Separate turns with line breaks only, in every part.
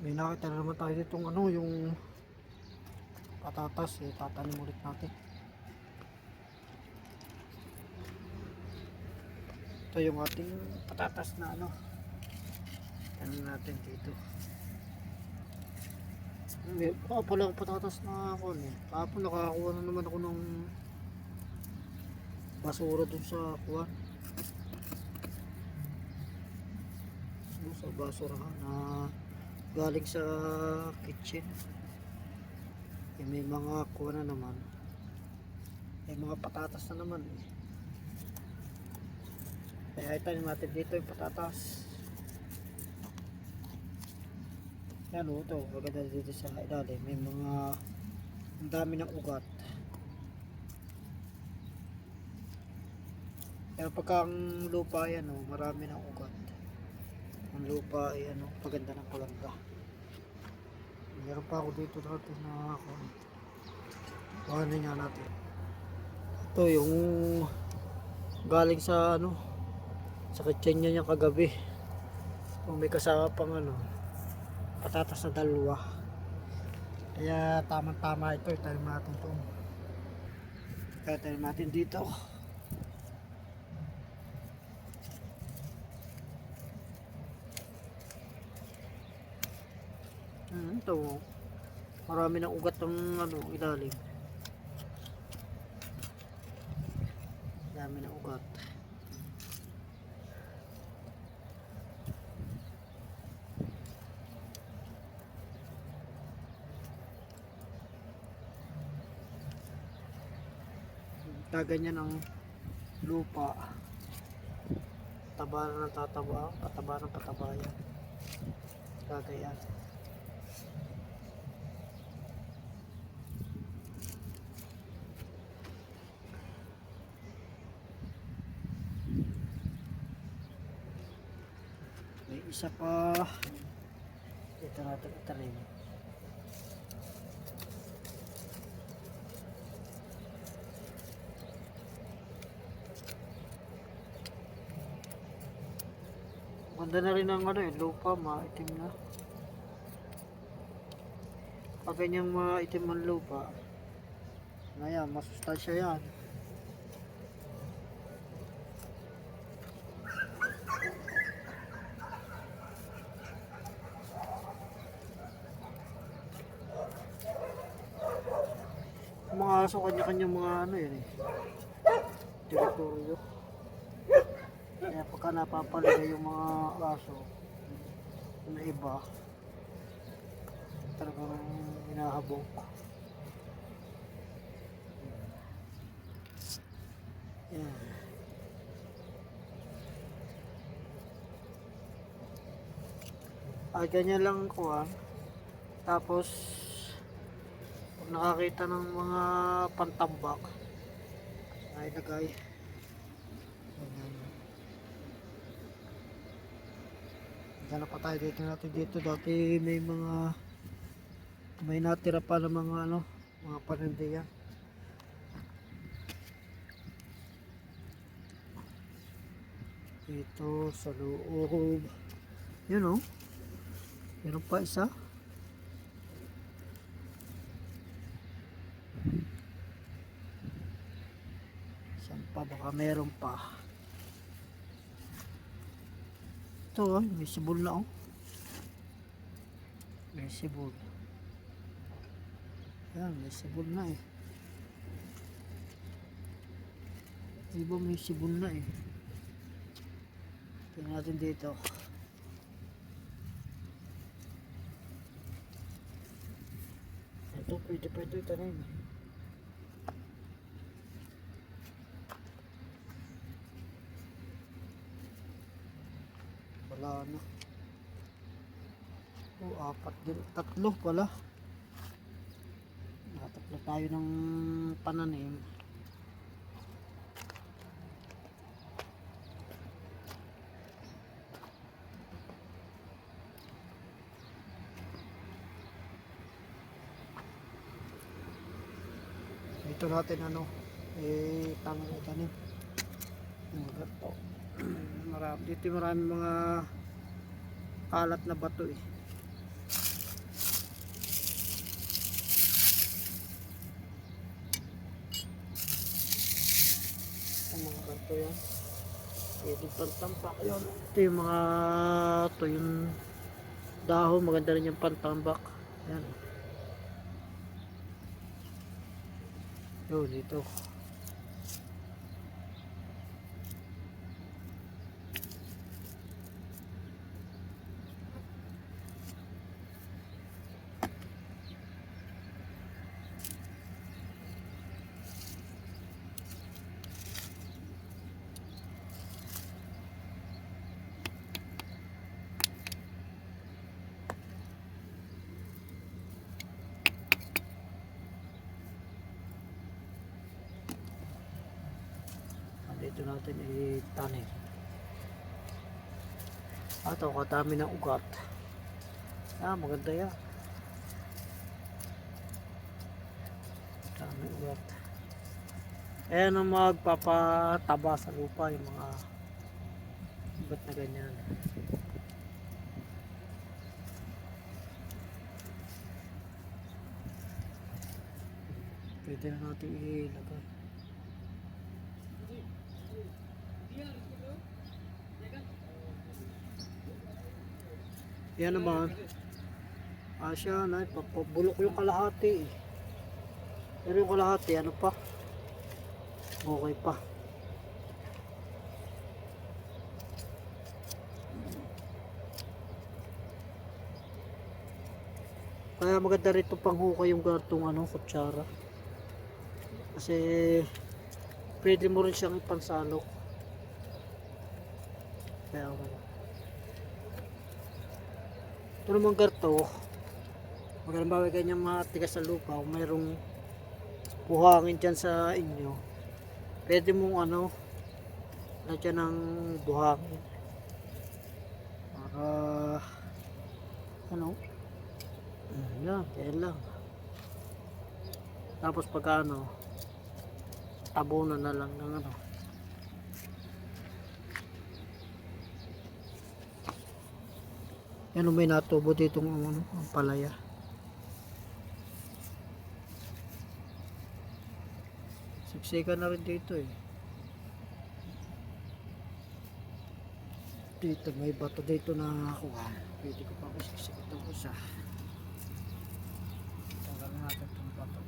May nakita na naman tayo ditong ano, yung patatas eh, tatanim ulit natin. Ito yung ating patatas na ano, tanim natin dito. May palang patatas na ako eh. Kapon nakakuha na naman ako ng basura dun sa kuwan. Sa basurahan na galing sa kitchen. Eh, may mga kuha na naman. May mga patatas na naman eh. Kaya itanim natin dito yung patatas. Yan o, ito maganda dito sa ilalim. May mga ang dami ng ugat. Pero pagka ang lupa yan o, marami ng ugat. Ang lupa ay ano, paganda ng paganda. Meron pa ako dito dati na kuhanin nga natin. Ito yung galing sa ano, sa kitchen niya kagabi. Kung may kasama pang ano, patatas na dalawa. Kaya tamang tama ito, itanim natin ito. Kaya itanim natin dito. Ito marami ng ugat ng ano, ilalim. Dami ng ugat. Kaganyan ang lupa, taba na tataba, pataba ng pataba yan. Kagayan. May isa pa dito natin itanim. Ganda na rin ang ano eh, lupa, maitim na. Pag ganyang maitim ang lupa, ngayon, masustansya yan. Mga aso, kanya-kanyang mga ano yun eh, teritoryo. Kaya pagka napapaligay yung mga aso na iba, talagang hinahabok. Yan. Ay, ganyan lang kuha. Tapos pag nakakita ng mga pantambak, ay lagay. Dala pa tayo dito natin dito. Dati may natira pa ng mga ano, mga panindiyan. Dito sa loob. Yun o. Meron pa isa. Saan pa? Baka meron pa. Ito oh, may sibol na oh. May sibol. Yan, may sibol na eh. Diba may sibol na eh. Tingnan natin dito. Ito, pwede pa ito itanim. Wala na. Apat din. Tatlo pala. Tatlo tayo ng pananim. Ito natin ano, tanim. Ito. Marami, dito marami mga kalat na bato eh. Ito yan. Pwede pantambak yun. Ito yung mga ito yung dahon. Maganda rin yung pantambak. Yan. Yun dito. Dito natin itanim. At ito, katami ng ugat. Maganda yan. Dami ugat. Ayan ang magpapataba sa lupa, yung mga ugat na ganyan. Pwede na natin ilagay. Yan naman. Siya na, papabulok yung kalahati. Pero yung kalahati, ano pa? Okay pa. Kaya maganda rito panghukay yung gartong kutsara. Kasi pwede mo rin siyang ipansalok. Kaya wala. Ito naman garto. Magandang bawal kanyang matigas sa lupa. Kung mayroong buhangin dyan sa inyo, pwede mong lagyan ng buhangin. Para yan, kaya lang. Tapos pagka tabunan na lang ng yan, may natubo dito ang palaya. Siksikan na rin dito Dito may bato dito na pwede ko pa siksik itong isa. Tanggalin natin itong bato.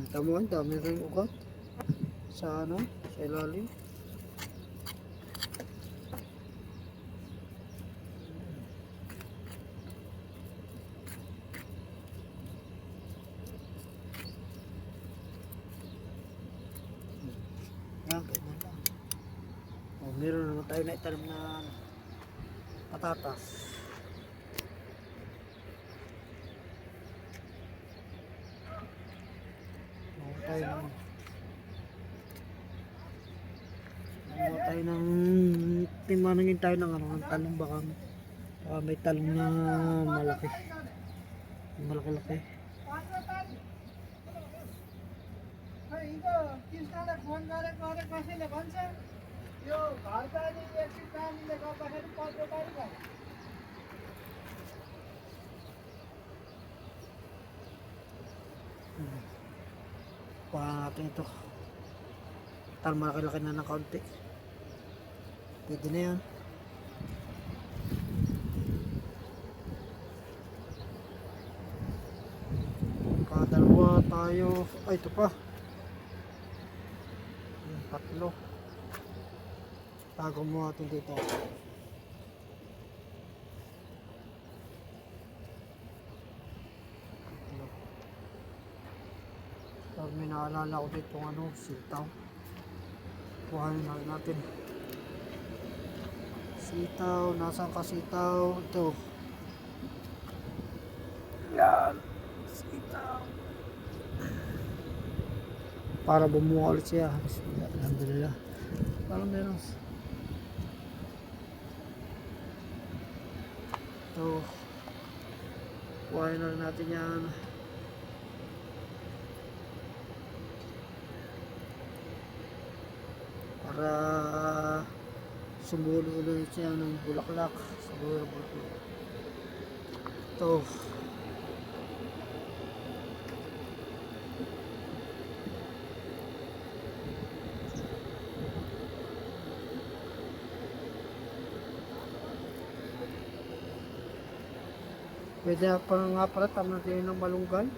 Tamo, ang dami rin ugat sa sa ilalim. Yan, ganyan lang. Meron naman tayo na itanim na patatas. Tayo ng timanangin tayo ng talong, baka may talong na malaki, malaki-laki. Kuha natin ito. Tarang malaki-laki na ng kaunti. Pwede na yan. Kadalawa tayo. Ay, ito pa. Tatlo. Tago mo natin dito. Pag may naalala ko dito sitaw. Kuhanin natin. Sitaw, nasaan ka sitaw? Ito. Yan. Sitaw. Para bumuha ulit siya. Alhamdulillah. Parang meron. Ito. Kuhanin na natin yan. para sumulo ulit siya ng bulaklak siguro buto. Ito pwede pa nga pala tama natin ng malunggay.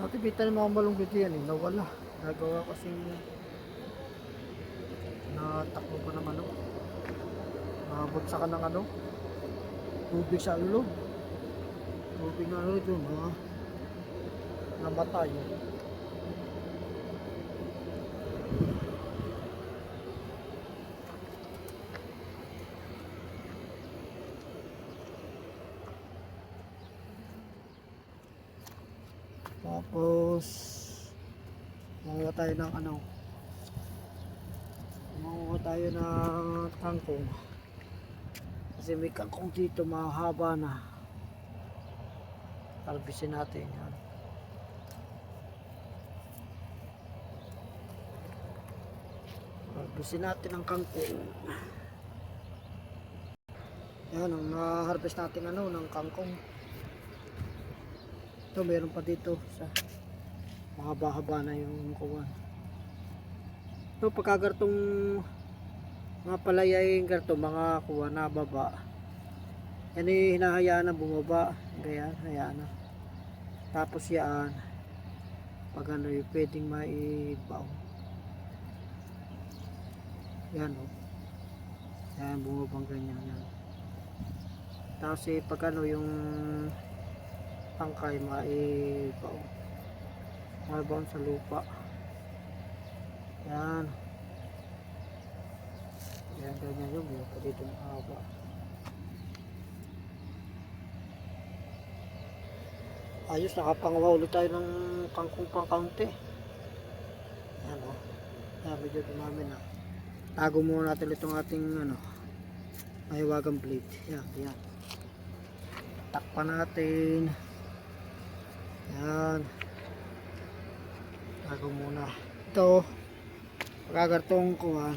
Dati kita ng mga malunggay yan eh, nawala. Nagawa kasi natakbo pa ng ano, nabutsa ka ng ano, tubig sa ulo. Tubig na ulo dun, namatay. Tapos manguha tayo ng ano, manguha tayo ng kangkong kasi may kangkong dito mahaba na. Harbisin natin yan. Harbisin natin ang kangkong. Yan ang na-harvest natin ano ng kangkong. Ito meron pa dito sa mahaba-haba na yung kuwan. Ito pagkagartong mga palay garto mga kuwan na baba. Yan ay hinahayaan na bumaba. Ganyan, hayaan na. Tapos yan pag ano yung pwedeng maibaw. Yan o. Yan bumabang ganyan yan. Tapos pag ano yung tangkay maibaw sa lupa. Yan yan ganyan yung buo pa dito mahaba. Ayos, nakapangawa ulit tayo ng kangkong pang kaunti. Yan o, yan medyo dumami na. Tago muna natin itong ating ano mahiwagang blade. Yan, yan, takpan natin. Yan, tago muna ito. Pagkagartong kuhan,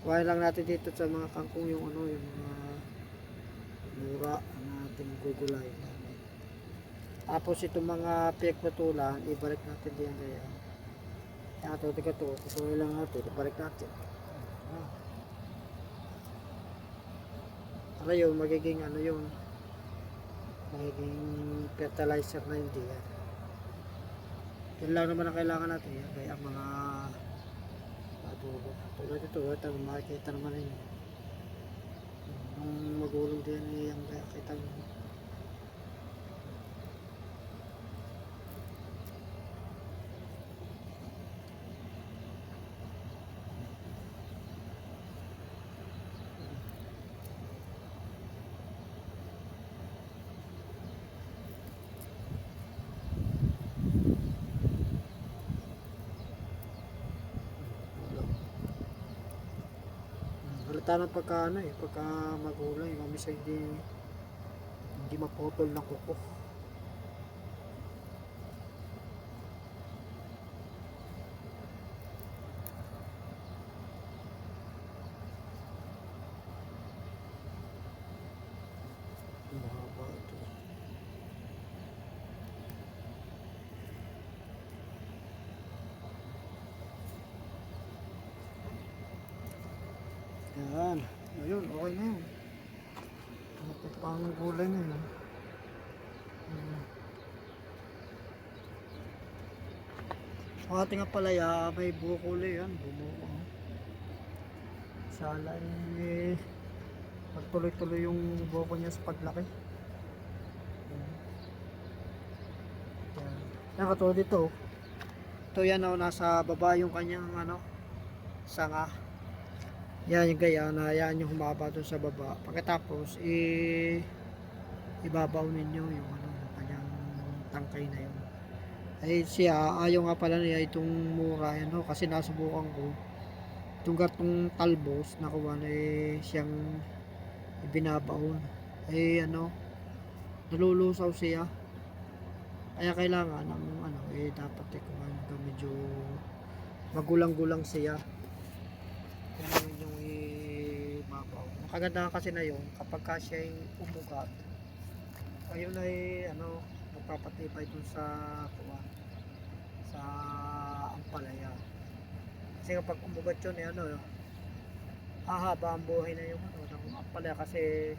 kuhain lang natin dito sa mga kangkong yung ano, yung mga mura natin gugulay. Tapos itong mga pinagpatulan ibalik natin diyan kaya. Yan ito, tuloy lang natin, ibalik natin. Para yun magiging ano yun, magiging fertilizer na hindi yan. Yan lang naman ang kailangan natin yan. Kaya mga adobo tulad ito, ito makikita naman yun nung magulong din yung kaya kita nyo. Halata ng pagka ano pagka magulay, mamisa hindi maputol ng kuko. Mahaba ito. Yan, ayun, okay na yun. Ito pang gulay na yun. Ang ating palaya may bukuli yan, bumuo. Sala pagtuloy-tuloy yung buko niya sa paglaki. Yan, katulad dito. Ito yan o, nasa baba yung kanyang ano, sanga. Yan yung gaya na yan yung humaba doon sa baba. Pagkatapos ibabaw ninyo yung ano, yung kanyang tangkay na yun. Ay siya, ayaw nga pala niya itong mura yan o, kasi nasubukan ko. Itong gatong talbos nakuha na siyang ibinabaw. Ay ano, nalulusaw siya. Kaya kailangan ng ano dapat kumain ka medyo magulang-gulang siya. Yan yung ibabaw. Ang kagandahan kasi na yun, kapag ka siya ay umugat, ayun ay ano, magpapatibay dun sa kuwan, sa ampalaya. Kasi kapag umugat yun, ano, hahaba ang buhay na yung ano, ng ampalaya kasi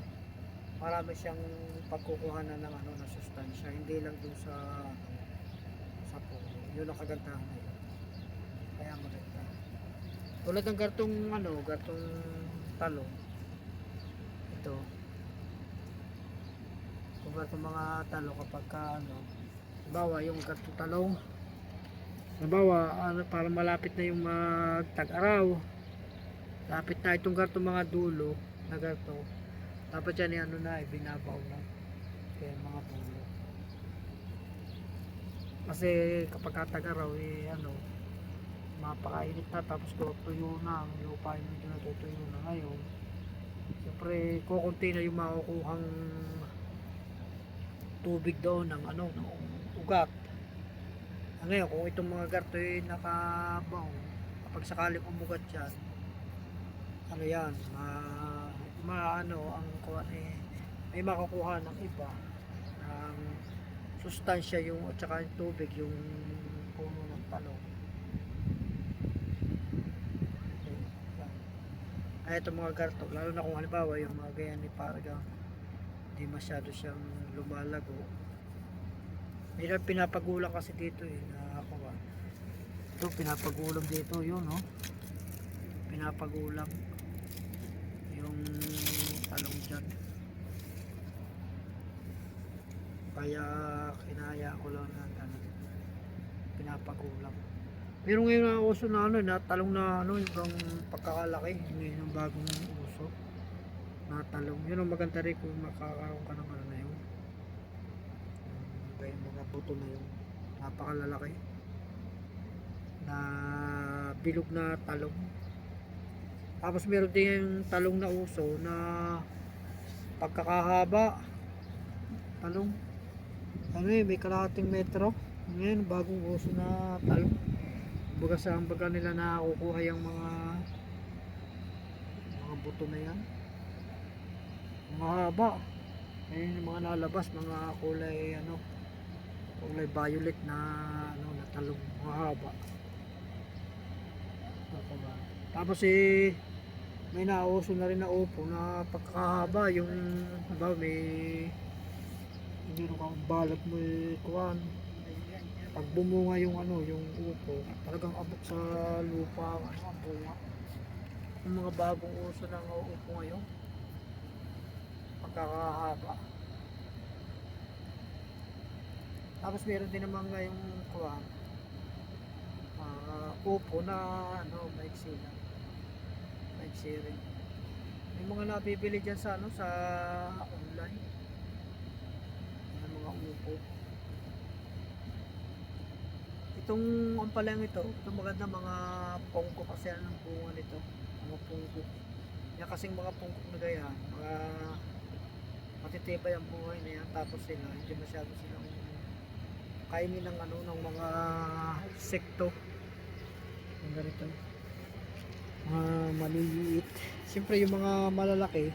marami siyang pagkukuhanan ng ano, na sustansya, hindi lang dun sa ano, sa puno. Yun ang kagandahan na yun. Kaya maganda. Tulad ng gartong ano, gartong talong. Ito. Kung gartong mga talong kapag ka ano, bawa yung gartong talong. Nabawa, ano, para malapit na yung magtag-araw. Lapit na itong gartong mga dulo na garto. Dapat yan ano na, binabaw na. Kaya mga dulo. Kasi kapag katag-araw, ano, mapakainit na tapos tutuyo na ang lupa yung medyo natutuyo na ngayon. Siyempre kukunti na yung makukuhang tubig doon ng ano, ng ugat. Ngayon kung itong mga garto ay nakabaw, kapag sakaling umugat yan, ano yan, ano ang kuha may makukuha ng iba ng sustansya yung at saka yung tubig yung puno ng talong. Ay itong mga garto, lalo na kung halimbawa yung mga ganyan ni Parga, hindi masyado siyang lumalago. May pinapagulang kasi dito nakakuha. Ito pinapagulang dito yun, no? Pinapagulang yung talong dyan. Kaya kinaya ko lang na pinapagulang. Pero ngayon na uso na ano, na talong na ano, yung pagkakalaki, ngayon yung bagong uso na talong. Yun ang maganda rin kung makakaroon ka ng ano na yun. Yung mga buto na yun, napakalalaki na bilog na talong. Tapos meron din yung talong na uso na pagkakahaba talong. Ano may kalahating metro. Ngayon bagong uso na talong. Baga sa baga nila nakukuha yung mga buto na yan. Mahaba. Ayun yung mga nalabas, mga kulay ano, kulay violet na ano, na talong, mahaba. Tapos may nauso na rin na upo na pagkakahaba yung ba may meron kang balat mo kuwan. Pag bumunga yung ano, yung upo, talagang abot sa lupa ang bunga. Yung mga bagong uso ng upo ngayon, pagkakahaba. Tapos meron din naman ngayong kuwan, upo na ano, maiksi na. Maiksi rin. May mga nabibili dyan sa ano, sa online. Yung mga upo. Itong ampalayang ito maganda mga pongko kasi ang bunga nito, mga pongko. Yan kasing mga pongko na ganyan, mga matitibay ang buhay na yan, tapos sila hindi masyado silang kainin ng ano, ng mga insekto. Yung ganito, mga maliliit. Siyempre yung mga malalaki,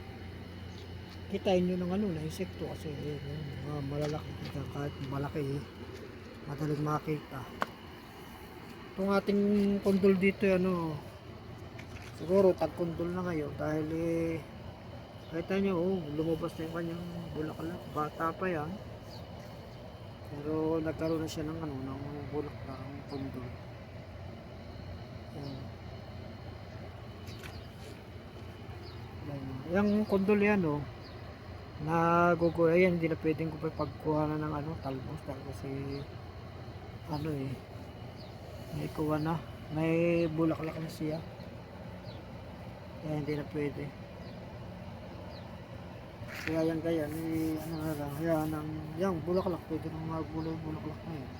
kitain nyo ng ano, na insekto kasi yung mga malalaki, kahit malaki madaling makita. Itong ating kondol dito ano, siguro tag kondol na ngayon dahil kita nyo lumabas na yung kanyang bulaklak, bata pa yan pero nagkaroon na siya ng ano, ng bulaklak ng kondol. Yung kondol yan naguguya yan, hindi na pwedeng ko pagkuha ng ano, talbos kasi ano may kuha na, may bulaklak na siya, kaya hindi na pwede. Kaya yan kaya ano na lang, kaya yung bulaklak pwede nang magbulay bulaklak na yun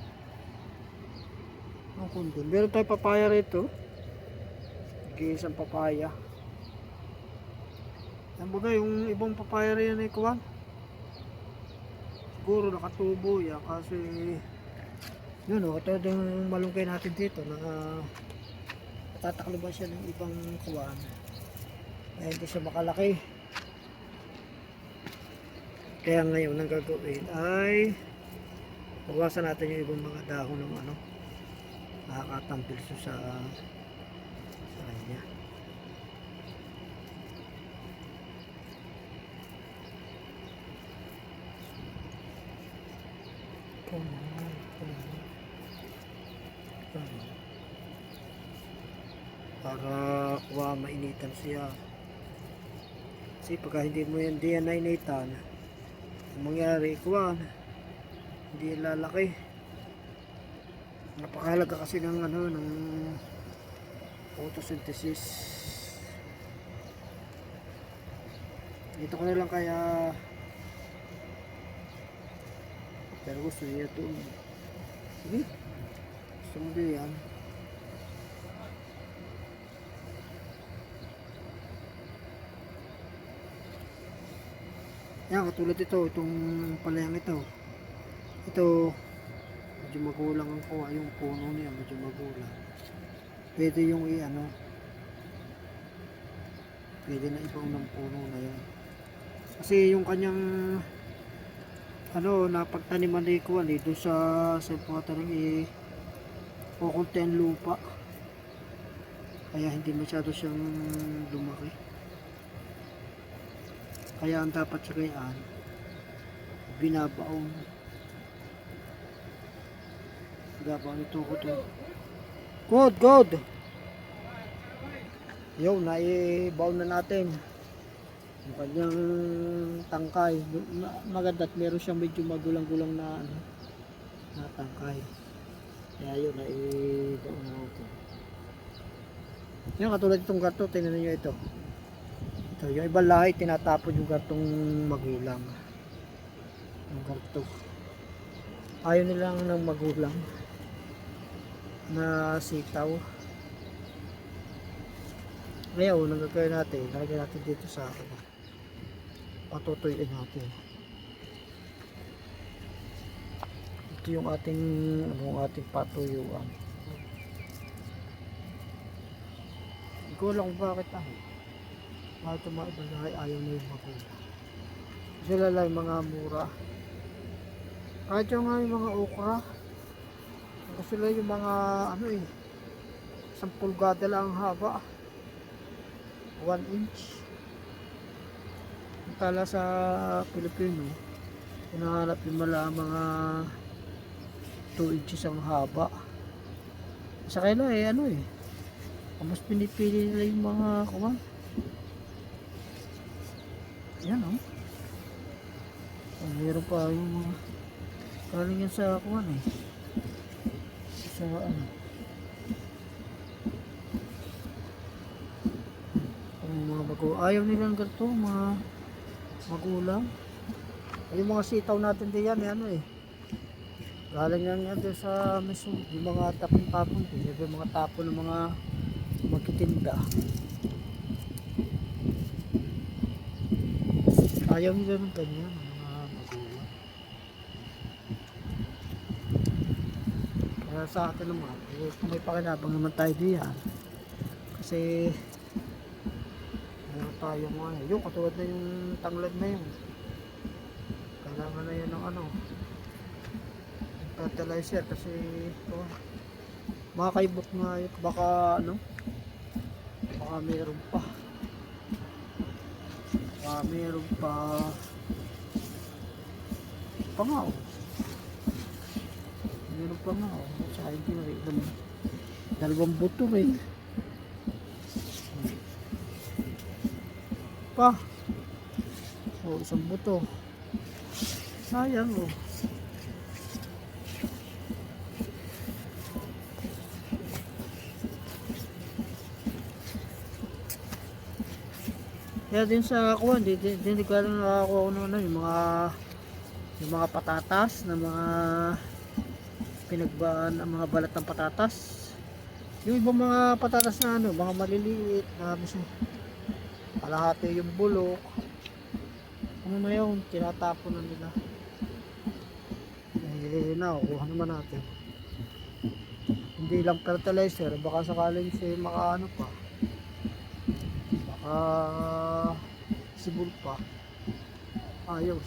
ang kundin. Meron tayo papaya rito, isang papaya yan baga, yung ibang papaya rin yan kuwan siguro nakatubo yan kasi yun ito yung malunggay natin dito na tatakluban siya ng ibang kuwan. Kaya hindi siya makalaki. Kaya ngayon ang gagawin ay bawasan natin yung ibang mga dahon ng ano, nakakatambil sa kanya. Para kuha mainitan siya. Kasi pagka hindi mo yan nainitan, ang mangyari kuha hindi lalaki. Napakahalaga kasi ng ano, ng photosynthesis. Dito ko na lang kaya, pero gusto niya ito. Sige, gusto mo din yan. Yan, katulad ito, itong palayang ito. Ito, medyo magulang ang kuha, yung puno niya, medyo magulang. Pwede yung i-ano, pwede na ibang ng puno na yan. Kasi yung kanyang, ano, napagtaniman ni kuha, doon sa pataring kukunti ang lupa. Kaya hindi masyado siyang lumaki. Kaya ang dapat sa gayaan, binabaon. Binabaon ito ko to. Good! Yo, naibaon na natin. Yung kanyang tangkay. Maganda at meron siyang medyo magulang-gulang na, ano, na tangkay. Kaya yun, naibaon na natin. Yan, katulad itong garto, tingnan nyo ito. Ito, yung ibang lahi, tinatapon yung gartong magulang. Yung garto. Ayaw nilang ng magulang na sitaw. Ngayon, ang gagawin natin, lagyan natin dito sa akin. Patutuyin natin. Ito yung ating patuyuan. Hindi ko alam kung bakit bakit yung mga ibang lahi ayaw na yung magulang. Sila lang yung mga mura. Kahit yung mga okra, kasi sila yung mga 1 pulgada lang ang haba, 1 inch. Tala sa Pilipino, hinahanap yung mga 2 inches ang haba. Sa kanila mas pinipili nila yung mga kuwan. Yan meron pa yung mga galing yan sa kuwan sa ayaw nilang ganito, mga magulang. Yung mga sitaw natin diyan galing yan doon sa mesong, yung mga tapon-tapon din, yung mga tapon ng mga magtitinda. Ayaw nila ng ganyan, mga magulang. Kaya sa atin naman, may pakinabang naman tayo diyan. Kasi meron tayo yung katulad na yung tanglad na yun. Kailangan na yan ng fertilizer kasi makakaibot nga yun. Baka meron pa. Meron pa nga meron pa nga sa hindi na rin 2 buto pa 1 buto sayang kaya din sa kuwan, din ko alam nakakuha ko yung mga patatas na mga pinagbaan ang mga balat ng patatas. Yung ibang mga patatas na mga maliliit na kalahati yung bulok. Na yun, tinatapon na nila. Kuha naman natin. Hindi lang fertilizer, baka sakaling si makaano pa. Baka sibol pa. Ayos.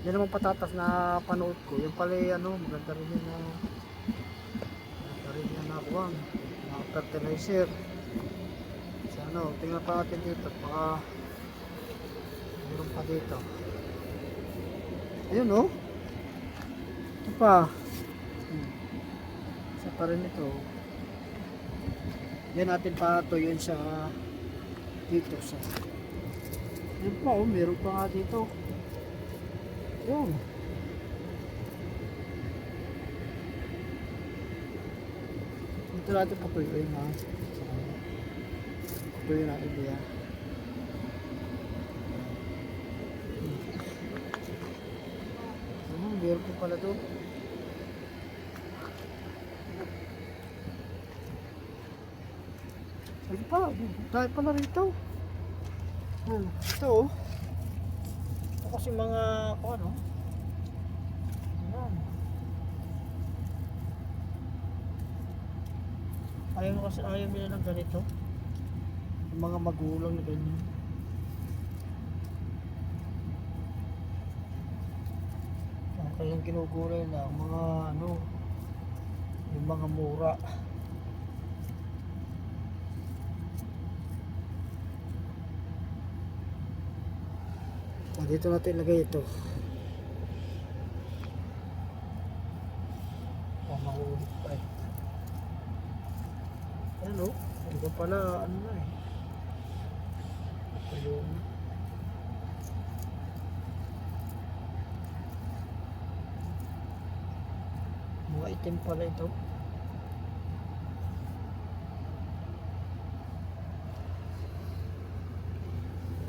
Yan naman patatas na panood ko. Yung pala ano, maganda rin yun na maganda rin yan nakuha. Mga fertilizer. So ano, tingnan pa natin dito. Baka meron pa dito. Ayun oh. Ito pa. Isa pa rin ito. Yan natin pa ito yun sa dito sa. Ayun pa oh, meron pa nga dito. Yun. Ito natin patuyuin ha. Patuyuin natin diyan. Meron po pala to. Ayun pa, dahil pala rito. Ito oh. Ito kasi mga ano. Ayan. Ayaw nila ng ganito. Yung mga magulang na ganyan. Kayang ginugulay na mga ano, yung mga mura. Dito natin ilagay ito. Mahulog pa eh. Ayan o, ito pala ano na eh. Ayun na. Mga itim pala ito.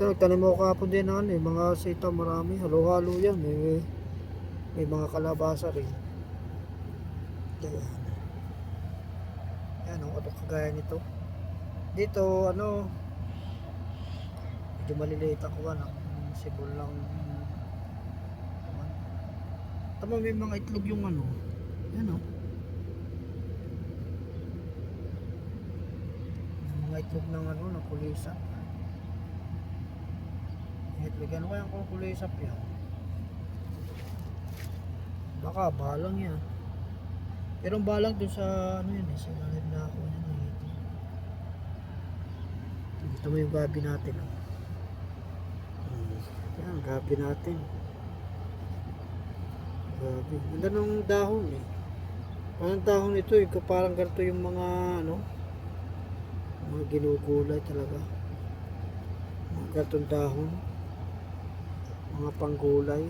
Ito, nagtanim ako kahapon din na ano eh, mga sitaw marami, halo-halo yan eh. May mga kalabasa rin. Ayan. Ayan o, kagaya nito. Dito, ano, medyo maliliit ako ng sibol lang. Tama, may mga itlog yung ano. Ayan o. May mga itlog ng ano, ng kulisa. Itlog, ano kaya ang kulisap yan? Baka balang yan. Pero ang balang dun sa ano yun eh, sa lalim na ako yan eh. Dito mo yung gabi natin oh. Yan, gabi natin. Gabi. Ganda ng dahon eh. Parang dahon ito eh, parang ganito yung mga ano, mga ginugulay talaga. Mga ganitong dahon. Mga panggulay.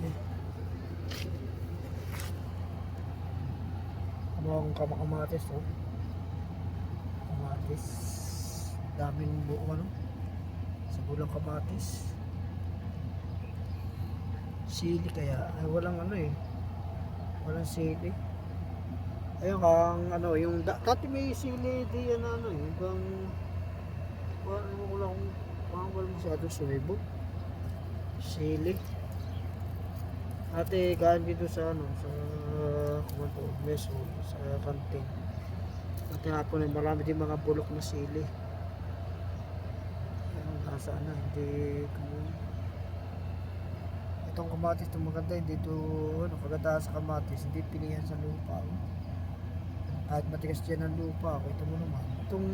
Ano ang kamatis oh. Kamatis. Daming buo ano. Sa bulang kamatis. Sili kaya. Ay walang ano eh. Walang sili. Ayun ang ano yung dati may sili di yan ano eh. Ibang walang masyadong sumibot. Sili. Ate gaan dito sa ano sa kumanto meso sa kantin. At hapon ay marami din mga bulok na sili. Ayun nasa ano hindi itong kamatis itong maganda hindi ito ano kaganda sa kamatis hindi pilihan sa lupa. Kahit matigas dyan ang lupa kita mo naman. Itong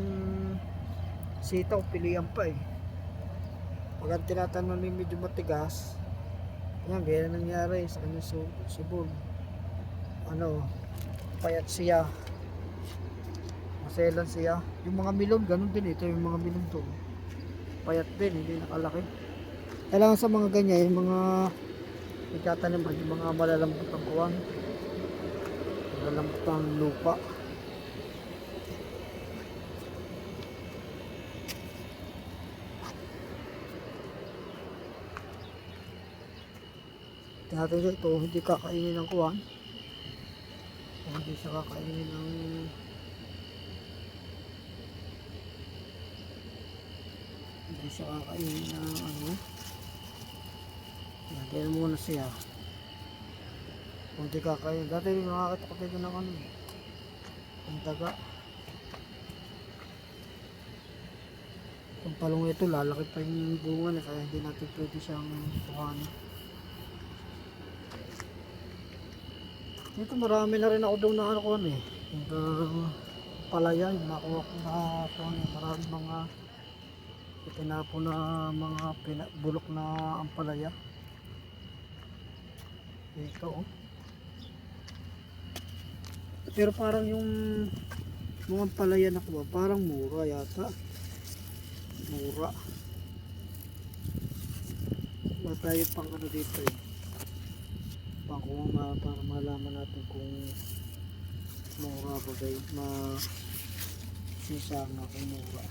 sitaw pilihan pa eh. Pag ang tinatanong ni medyo matigas, yan, ganyan nangyari sa kanyang sibol. Ano, payat siya. Maselan siya. Yung mga milon, ganun din ito, yung mga milon to. Payat din, hindi nakalaki. Kailangan sa mga ganyan, yung mga itatanim, yung mga malalambot ang kuwan. Malalambot ang lupa. Natin ito, hindi kakainin ng kuwan. Hindi siya kakainin ng hindi siya kakainin ng ano. Natin muna siya. Kung di kakain. Dati nakakita ko dito ng ano, ang daga. Kung palong ito, lalaki pa yung bunga niya, kaya hindi natin pwede siyang kuhanin. Dito marami na rin ako daw na ano ko eh. Yung palaya, yung nakuha ko na marami mga itinapon na mga bulok na ampalaya. Ito oh. Pero parang yung mga ampalaya na kuha, parang mura yata. Mura. Wala tayo pang ano dito eh. Pangkuha para malaman natin kung mura ba guys. Masisa nga kung mura.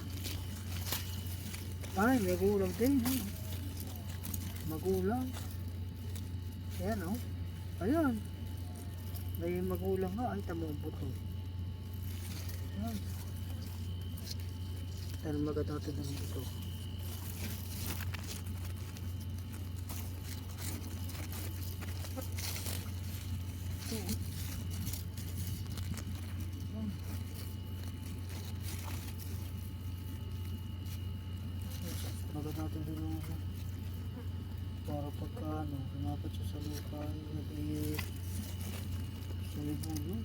Ay, may gulang din. Magulang. Ayan oh. Ayan. May magulang nga. Ay, tamo ang buto. Ayan. Ayan, maganda natin ng buto. Maganda natin din ng para pagka ano, lumapat siya sa lupa, hindi sa libo, no?